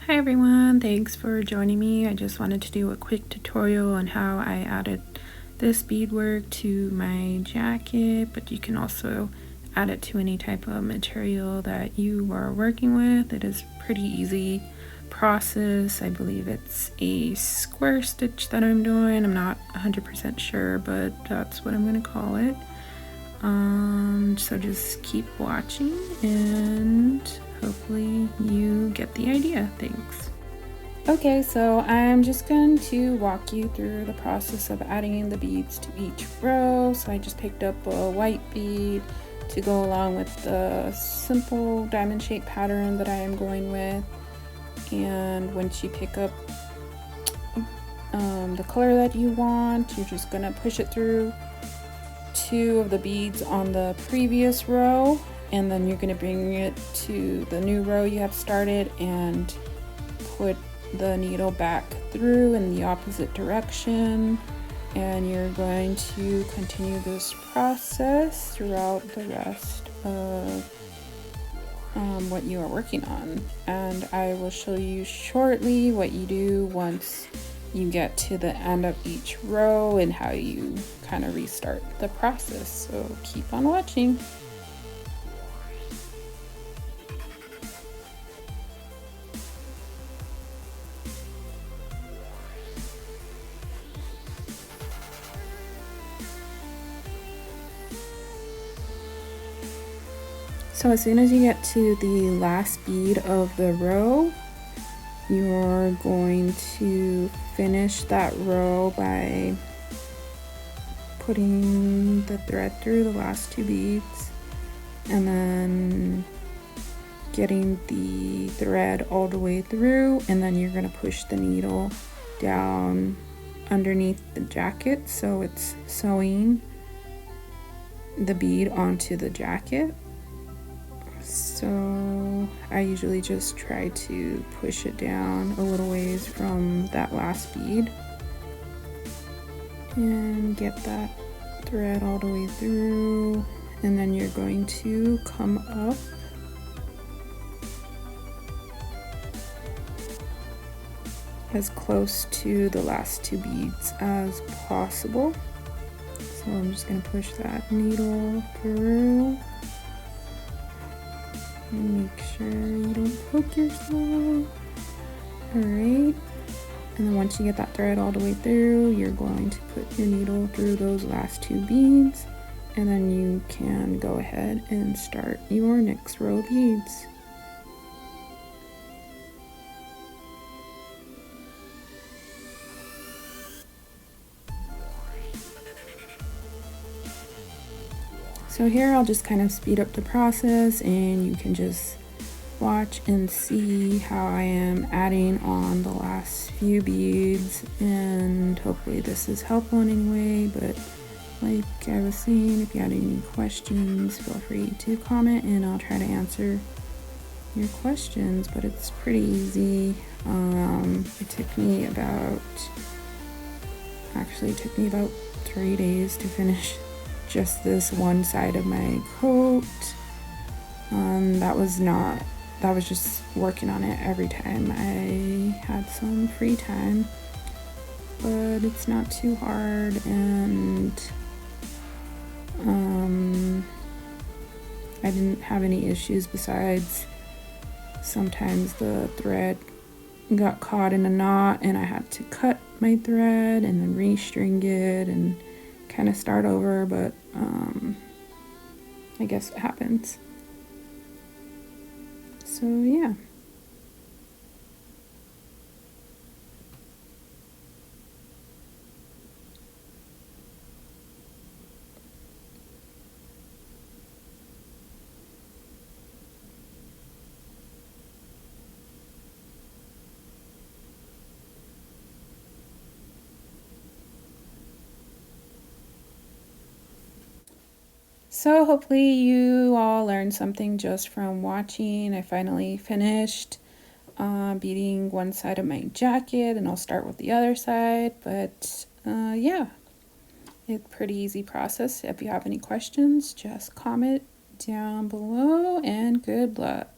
Hi everyone, thanks for joining me. I just wanted to do a quick tutorial on how I added this beadwork to my jacket, but you can also add it to any type of material that you are working with. It is pretty easy process. I believe it's a square stitch that I'm doing. I'm not 100% sure, but that's what I'm going to call it. So just keep watching and hopefully you get the idea. Thanks. Okay, so I'm just going to walk you through the process of adding the beads to each row. So I just picked up a white bead to go along with the simple diamond shaped pattern that I am going with. And once you pick up the color that you want, you're just gonna push it through two of the beads on the previous row, and then you're going to bring it to the new row you have started and put the needle back through in the opposite direction, and you're going to continue this process throughout the rest of what you are working on. And I will show you shortly what you do once you get to the end of each row and how you kind of restart the process. So keep on watching. So as soon as you get to the last bead of the row, you're going to finish that row by putting the thread through the last two beads and then getting the thread all the way through, and then you're going to push the needle down underneath the jacket so it's sewing the bead onto the jacket. So I usually just try to push it down a little ways from that last bead and get that thread all the way through, and then you're going to come up as close to the last two beads as possible. So I'm just going to push that needle through. Make sure you don't poke yourself. Alright, and then once you get that thread all the way through, you're going to put your needle through those last two beads, and then you can go ahead and start your next row of beads. So here I'll just kind of speed up the process, and you can just watch and see how I am adding on the last few beads, and hopefully this is helpful in any way. But like I was saying, if you had any questions, feel free to comment and I'll try to answer your questions. But it's pretty easy. It took me about 3 days to finish just this one side of my coat. That was just working on it every time I had some free time, but it's not too hard, and I didn't have any issues besides sometimes the thread got caught in a knot and I had to cut my thread and then restring it and kind of start over, but I guess it happens. So yeah. So hopefully you all learned something just from watching. I finally finished beading one side of my jacket, and I'll start with the other side. But yeah, it's a pretty easy process. If you have any questions, just comment down below, and good luck.